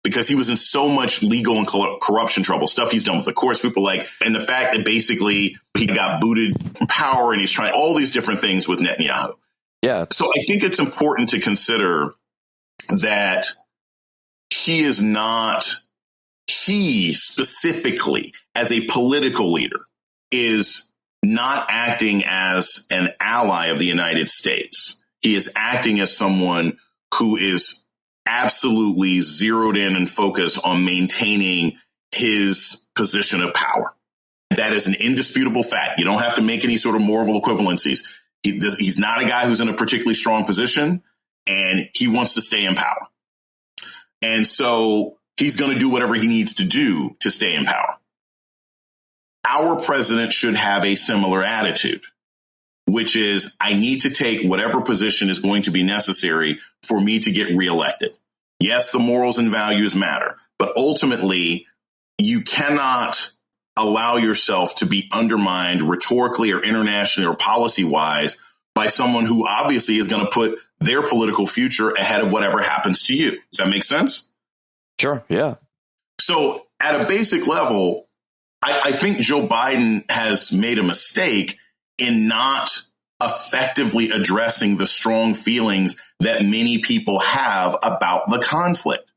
because he was in so much legal and corruption trouble, stuff he's done with the courts, people like, and the fact that basically he got booted from power and he's trying all these different things with Netanyahu. Yeah. So I think it's important to consider that he specifically as a political leader is not acting as an ally of the United States. He is acting as someone who is absolutely zeroed in and focused on maintaining his position of power. That is an indisputable fact. You don't have to make any sort of moral equivalencies. He's not a guy who's in a particularly strong position, and he wants to stay in power. And so he's going to do whatever he needs to do to stay in power. Our president should have a similar attitude, which is, I need to take whatever position is going to be necessary for me to get reelected. Yes, the morals and values matter, but ultimately you cannot allow yourself to be undermined rhetorically or internationally or policy wise by someone who obviously is going to put their political future ahead of whatever happens to you. Does that make sense? Sure. Yeah. So at a basic level, I think Joe Biden has made a mistake in not effectively addressing the strong feelings that many people have about the conflict.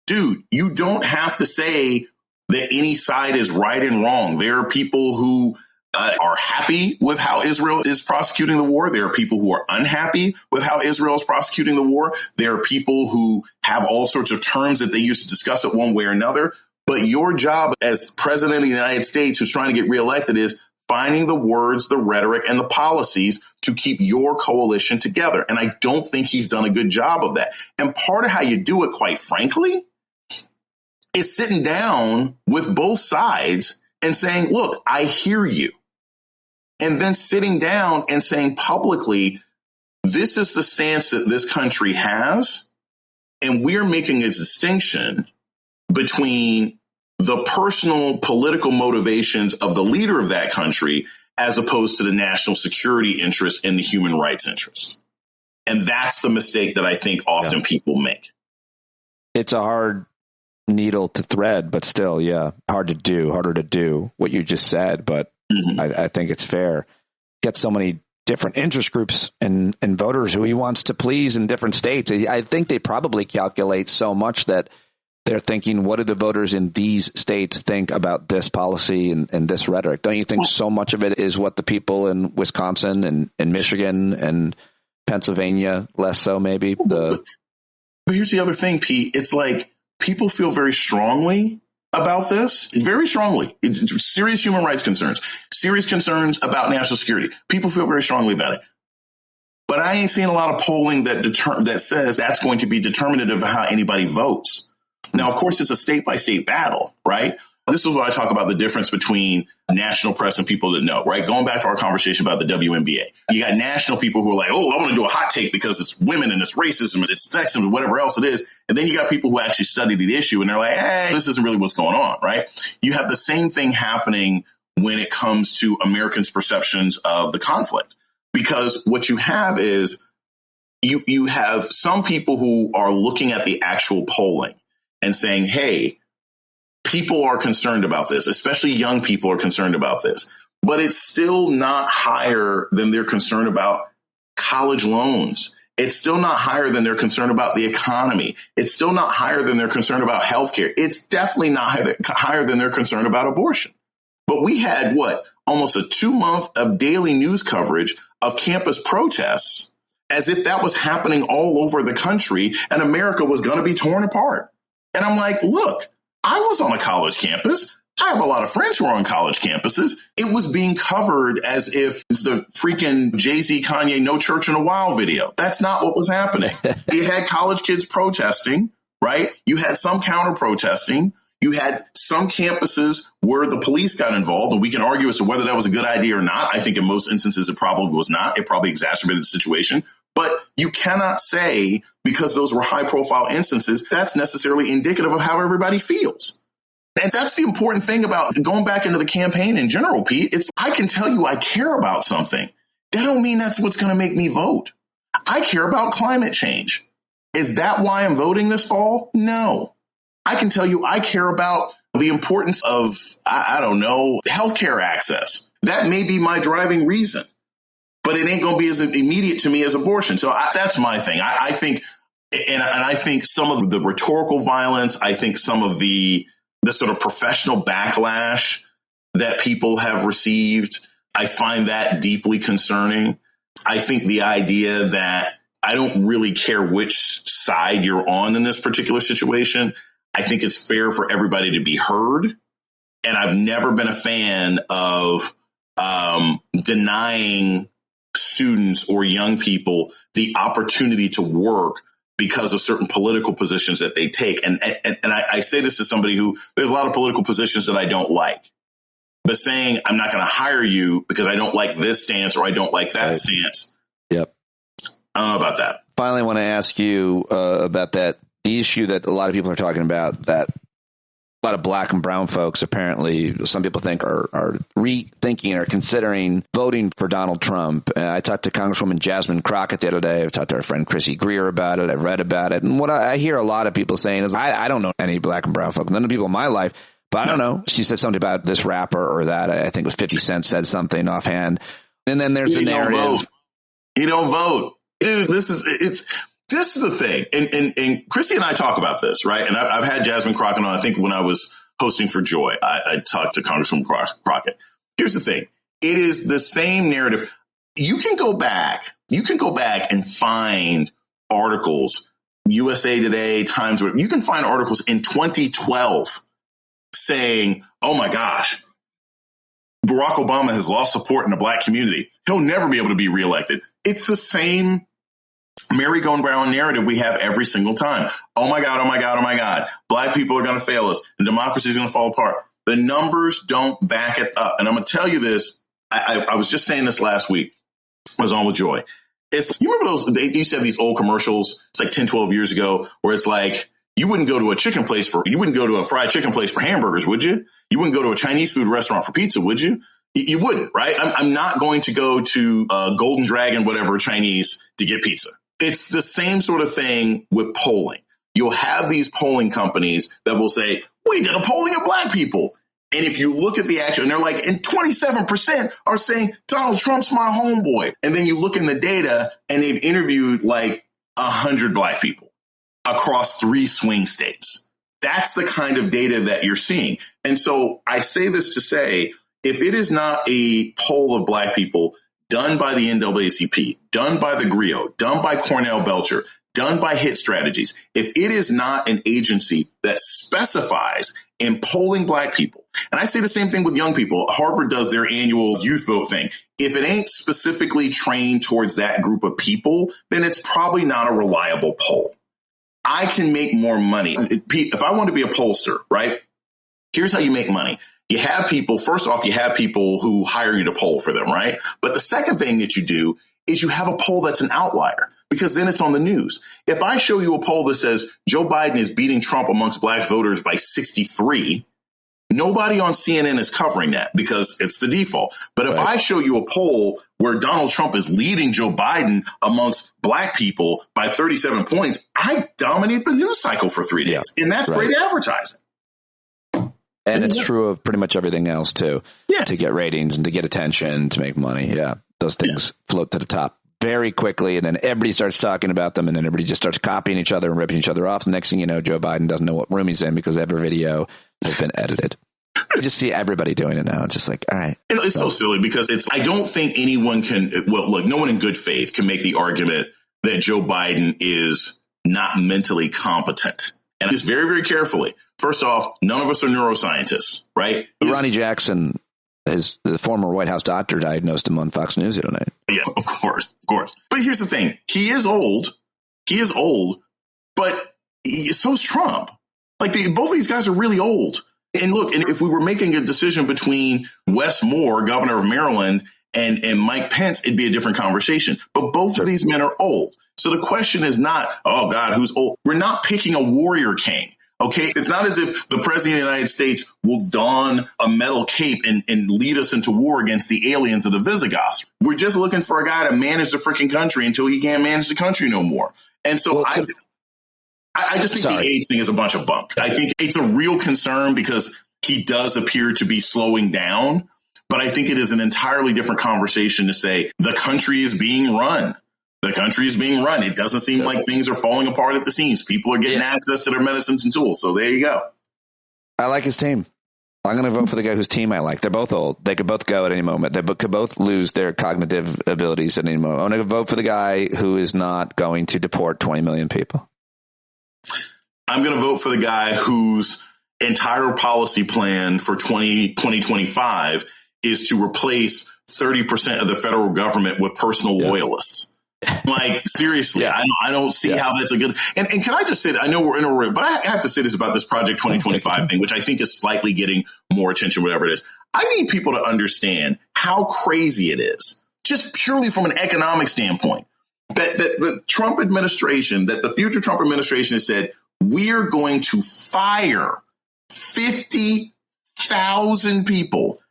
Dude, you don't have to say that any side is right and wrong. There are people who are happy with how Israel is prosecuting the war. There are people who are unhappy with how Israel is prosecuting the war. There are people who have all sorts of terms that they use to discuss it one way or another. But your job as president of the United States who's trying to get reelected is finding the words, the rhetoric, and the policies to keep your coalition together. And I don't think he's done a good job of that. And part of how you do it, quite frankly, is sitting down with both sides and saying, look, I hear you. And then sitting down and saying publicly, this is the stance that this country has. And we're making a distinction between the personal political motivations of the leader of that country as opposed to the national security interest and the human rights interest. And that's the mistake that I think often people make. It's a hard needle to thread, but still, harder to do what you just said. But I think it's fair. Get so many different interest groups and voters who he wants to please in different states. I think they probably calculate so much that they're thinking, what do the voters in these states think about this policy and this rhetoric? Don't you think so much of it is what the people in Wisconsin and Michigan and Pennsylvania, less so maybe? But here's the other thing, Pete. It's like people feel very strongly about this, very strongly. It's serious human rights concerns, serious concerns about national security. People feel very strongly about it. But I ain't seen a lot of polling that says that's going to be determinative of how anybody votes. Now, of course, it's a state by state battle, right? This is what I talk about, the difference between national press and people that know, right? Going back to our conversation about the WNBA, you got national people who are like, oh, I want to do a hot take because it's women and it's racism, it's sexism, whatever else it is. And then you got people who actually study the issue and they're like, hey, this isn't really what's going on, right? You have the same thing happening when it comes to Americans' perceptions of the conflict, because what you have is you have some people who are looking at the actual polling and saying, hey, people are concerned about this, especially young people are concerned about this, but it's still not higher than they're concerned about college loans. It's still not higher than they're concerned about the economy. It's still not higher than they're concerned about healthcare. It's definitely not higher than they're concerned about abortion. But we had almost a 2-month of daily news coverage of campus protests as if that was happening all over the country and America was going to be torn apart. And I'm like, look, I was on a college campus. I have a lot of friends who are on college campuses. It was being covered as if it's the freaking Jay-Z, Kanye, No Church in a While video. That's not what was happening. You had college kids protesting, right? You had some counter protesting. You had some campuses where the police got involved, and we can argue as to whether that was a good idea or not. I think in most instances it probably was not. It probably exacerbated the situation. But you cannot say, because those were high-profile instances, that's necessarily indicative of how everybody feels. And that's the important thing about going back into the campaign in general, Pete. It's I can tell you I care about something. That don't mean that's what's going to make me vote. I care about climate change. Is that why I'm voting this fall? No. I can tell you I care about the importance of, I don't know, healthcare access. That may be my driving reason. But it ain't going to be as immediate to me as abortion. So that's my thing. I think, and I think some of the rhetorical violence, I think some of the sort of professional backlash that people have received, I find that deeply concerning. I think the idea that I don't really care which side you're on in this particular situation. I think it's fair for everybody to be heard. And I've never been a fan of denying students or young people the opportunity to work because of certain political positions that they take. And I say this to somebody who there's a lot of political positions that I don't like, but saying I'm not going to hire you because I don't like this stance or I don't like that stance. Yep. I don't know about that. Finally, I want to ask you about the issue that a lot of people are talking about, that a lot of black and brown folks, apparently, some people think are rethinking or considering voting for Donald Trump. I talked to Congresswoman Jasmine Crockett the other day. I've talked to our friend Chrissy Greer about it. I've read about it. And what I hear a lot of people saying is, I don't know any black and brown folks, none of the people in my life, but I don't know. She said something about this rapper or that. I think it was 50 Cent said something offhand. And then there's the narrative. He don't vote. Dude, this is the thing. And Chrissy and I talk about this, right? And I've had Jasmine Crockett on, I think when I was hosting for Joy, I talked to Congresswoman Crockett. Here's the thing. It is the same narrative. You can go back and find articles, USA Today, Times, you can find articles in 2012 saying, oh my gosh, Barack Obama has lost support in the black community. He'll never be able to be reelected. It's the same merry-go-round narrative we have every single time. Oh my God, oh my God, oh my God. Black people are going to fail us and democracy is going to fall apart. The numbers don't back it up. And I'm going to tell you this. I was just saying this last week. I was on with Joy. You remember those, they used to have these old commercials, it's like 10, 12 years ago, where it's like, you wouldn't go to a fried chicken place for hamburgers, would you? You wouldn't go to a Chinese food restaurant for pizza, would you? You wouldn't, right? I'm not going to go to Golden Dragon, whatever, Chinese to get pizza. It's the same sort of thing with polling. You'll have these polling companies that will say, we did a polling of black people. And if you look at the action, and they're like, and 27% are saying Donald Trump's my homeboy. And then you look in the data and they've interviewed like 100 black people across 3 swing states. That's the kind of data that you're seeing. And so I say this to say, if it is not a poll of black people done by the NAACP, done by the Grio, done by Cornell Belcher, done by Hit Strategies, if it is not an agency that specifies in polling black people, and I say the same thing with young people, Harvard does their annual youth vote thing. If it ain't specifically trained towards that group of people, then it's probably not a reliable poll. I can make more money. Pete, if I want to be a pollster, right? Here's how you make money. You have people, first off, you have people who hire you to poll for them, right? But the second thing that you do is you have a poll that's an outlier, because then it's on the news. If I show you a poll that says Joe Biden is beating Trump amongst black voters by 63, nobody on CNN is covering that because it's the default. But if I show you a poll where Donald Trump is leading Joe Biden amongst black people by 37 points, I dominate the news cycle for 3 days. And that's great advertising. And it's true of pretty much everything else, too, to get ratings and to get attention, to make money. Yeah, those things float to the top very quickly, and then everybody starts talking about them, and then everybody just starts copying each other and ripping each other off. The next thing you know, Joe Biden doesn't know what room he's in because every video has been edited. I just see everybody doing it now. It's just like, all right. And it's so silly because I don't think anyone can, no one in good faith can make the argument that Joe Biden is not mentally competent. And just very, very carefully. First off, none of us are neuroscientists, right? Ronnie Jackson, the former White House doctor, diagnosed him on Fox News the other night. Yeah, of course. But here's the thing. He is old, but so's Trump. Like both of these guys are really old. And look, and if we were making a decision between Wes Moore, governor of Maryland, and Mike Pence, it'd be a different conversation. But both of these men are old. So the question is not, oh, God, who's old? We're not picking a warrior king. OK, it's not as if the president of the United States will don a metal cape and lead us into war against the aliens of the Visigoths. We're just looking for a guy to manage the freaking country until he can't manage the country no more. And so I just think the age thing is a bunch of bunk. I think it's a real concern because he does appear to be slowing down. But I think it is an entirely different conversation to say the country is being run. The country is being run. It doesn't seem like things are falling apart at the seams. People are getting access to their medicines and tools. So there you go. I like his team. I'm going to vote for the guy whose team I like. They're both old. They could both go at any moment. They could both lose their cognitive abilities at any moment. I'm going to vote for the guy who is not going to deport 20 million people. I'm going to vote for the guy whose entire policy plan for 2025 is to replace 30% of the federal government with personal loyalists. Like, seriously, I don't see how that's a good. And can I just say that I know we're in a room, but I have to say this about this Project 2025 thing, which I think is slightly getting more attention, whatever it is. I need people to understand how crazy it is, just purely from an economic standpoint, that the Trump administration, that the future Trump administration has said, we're going to fire 50,000 people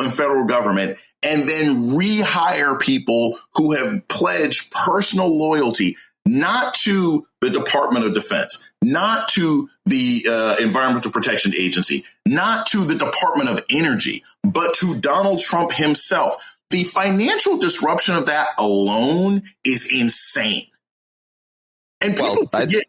in federal government, and then rehire people who have pledged personal loyalty, not to the Department of Defense, not to the Environmental Protection Agency, not to the Department of Energy, but to Donald Trump himself. The financial disruption of that alone is insane. And people forget.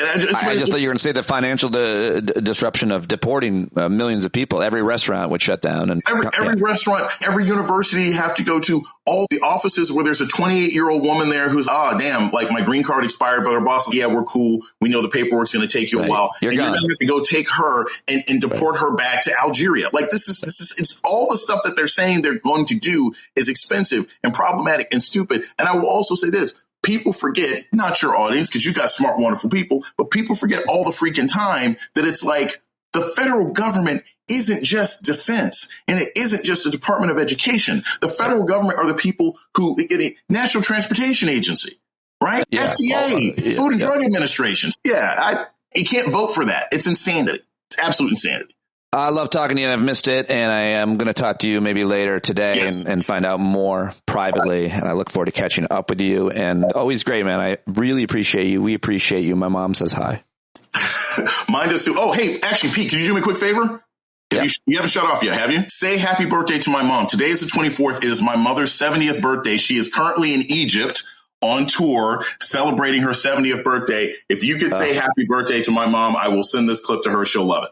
I just thought you were going to say the financial disruption of deporting millions of people. Every restaurant would shut down. And every restaurant, every university you have to go to, all the offices where there's a 28-year-old woman there who's, damn, like my green card expired, but her boss says, yeah, we're cool. We know the paperwork's going to take you a while. You're going to have to go take her and deport her back to Algeria. Like this is it's all the stuff that they're saying they're going to do is expensive and problematic and stupid. And I will also say this. People forget, not your audience, because you got smart, wonderful people, but people forget all the freaking time that it's like the federal government isn't just defense, and it isn't just the Department of Education. The federal government are the people who get a National Transportation Agency, right? Yeah, FDA, Food and Drug Administration. Yeah, you can't vote for that. It's insanity. It's absolute insanity. I love talking to you, and I've missed it, and I am going to talk to you maybe later today and find out more privately, and I look forward to catching up with you, and always great, man. I really appreciate you. We appreciate you. My mom says hi. Mine does too. Oh, hey, actually, Pete, could you do me a quick favor? Yeah. You haven't shut off yet, have you? Say happy birthday to my mom. Today is the 24th. It is my mother's 70th birthday. She is currently in Egypt on tour celebrating her 70th birthday. If you could say happy birthday to my mom, I will send this clip to her. She'll love it.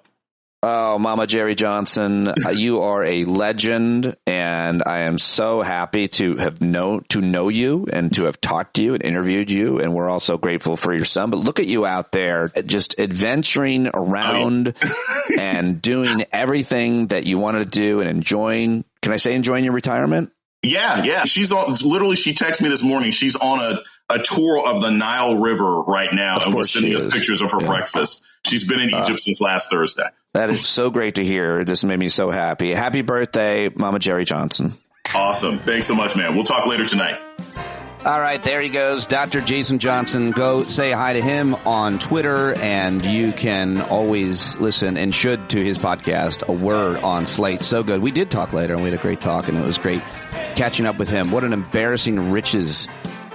Oh, Mama Jerry Johnson, you are a legend, and I am so happy to know you and to have talked to you and interviewed you, and we're also grateful for your son. But look at you out there just adventuring around and doing everything that you wanted to do and enjoying. Can I say enjoying your retirement? Yeah. She's on. Literally, she texted me this morning. She's on a tour of the Nile River right now, and we're sending us pictures of her breakfast. She's been in Egypt since last Thursday. That is so great to hear. This made me so happy. Happy birthday, Mama Jerry Johnson. Awesome. Thanks so much, man. We'll talk later tonight. All right, there he goes, Dr. Jason Johnson. Go say hi to him on Twitter, and you can always listen and should to his podcast, A Word on Slate. So good. We did talk later, and we had a great talk, and it was great catching up with him. What an embarrassing riches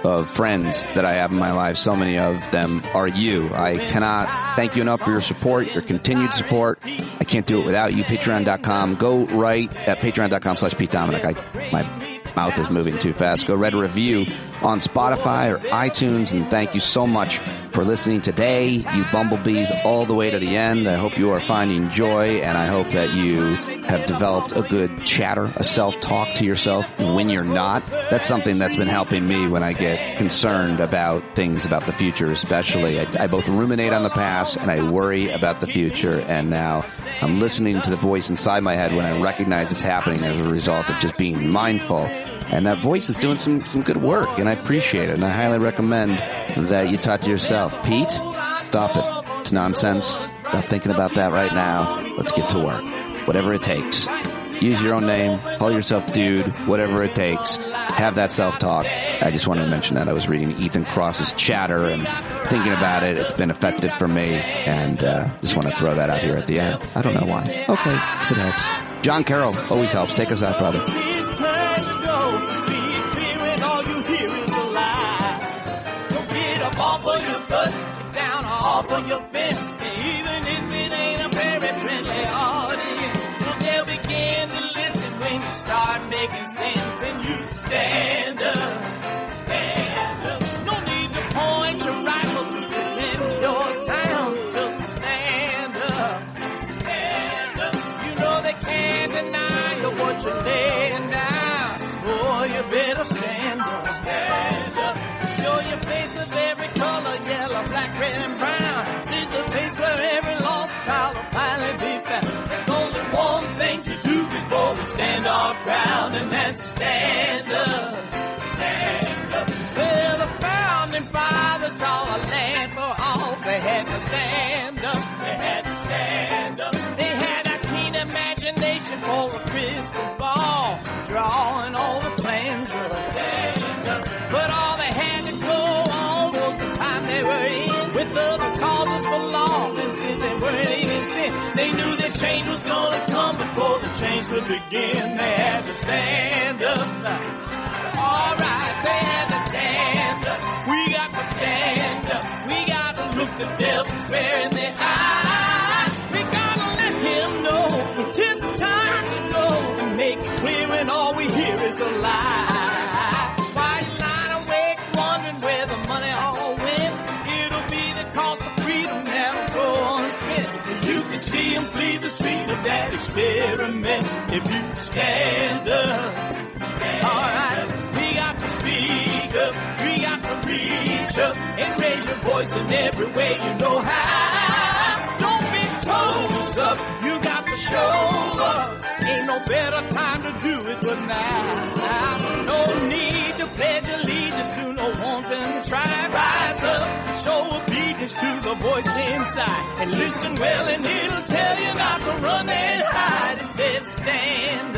of friends that I have in my life. So many of them are you. I cannot thank you enough for your support, your continued support. I can't do it without you. Patreon.com. Go right at patreon.com/Pete Dominick. My mouth is moving too fast. Go write a review on Spotify or iTunes, and thank you so much for listening today, you bumblebees, all the way to the end. I hope you are finding joy, and I hope that you have developed a good chatter, a self-talk to yourself when you're not. That's something that's been helping me when I get concerned about things about the future, especially. I both ruminate on the past and I worry about the future, and now I'm listening to the voice inside my head when I recognize it's happening as a result of just being mindful. And that voice is doing some good work, and I appreciate it. And I highly recommend that you talk to yourself. Pete, stop it. It's nonsense. Stop thinking about that right now. Let's get to work. Whatever it takes. Use your own name. Call yourself dude. Whatever it takes. Have that self-talk. I just wanted to mention that. I was reading Ethan Cross's chatter and thinking about it. It's been effective for me, and just want to throw that out here at the end. I don't know why. Okay, it helps. John Carroll always helps. Take us out, brother. Off of your fence, even if it ain't a very friendly audience, well, they'll begin to listen when you start making sense, and you stand up, stand up. No need to point your rifle to defend your town, just stand up, stand up. You know they can't deny you what you're laying down, boy, you better stand up, stand up. Show your face of every color, yellow, black, red, and brown. She's the place where every lost child will finally be found. There's only one thing to do before we stand our ground, and that's stand up, stand up. Well, the founding fathers saw a land for all. They had to stand up, they had to stand up. They had a keen imagination for a crystal ball, drawing all the plans of stand up. But all they had to go on was the time they were in, with other causes for laws, and since they weren't even sin, they knew that change was gonna come before the change could begin. They had to stand up. Alright, they had to stand up. We got to stand up. We got to look the devil square in the eye. We gotta let him know it is the time to go, and make it clear when all we hear is a lie. Where the money all went, it'll be the cost of freedom that'll go unspent. You can see him flee the scene of that experiment if you stand up. Alright, we got to speak up, we got to reach up and raise your voice in every way you know how. Don't be toes up, you got to show up. Ain't no better time to do it but now. No need to pledge allegiance to no wanton tribe. Rise up, show obedience to the a voice inside. And listen well and it'll tell you not to run and hide. It says stand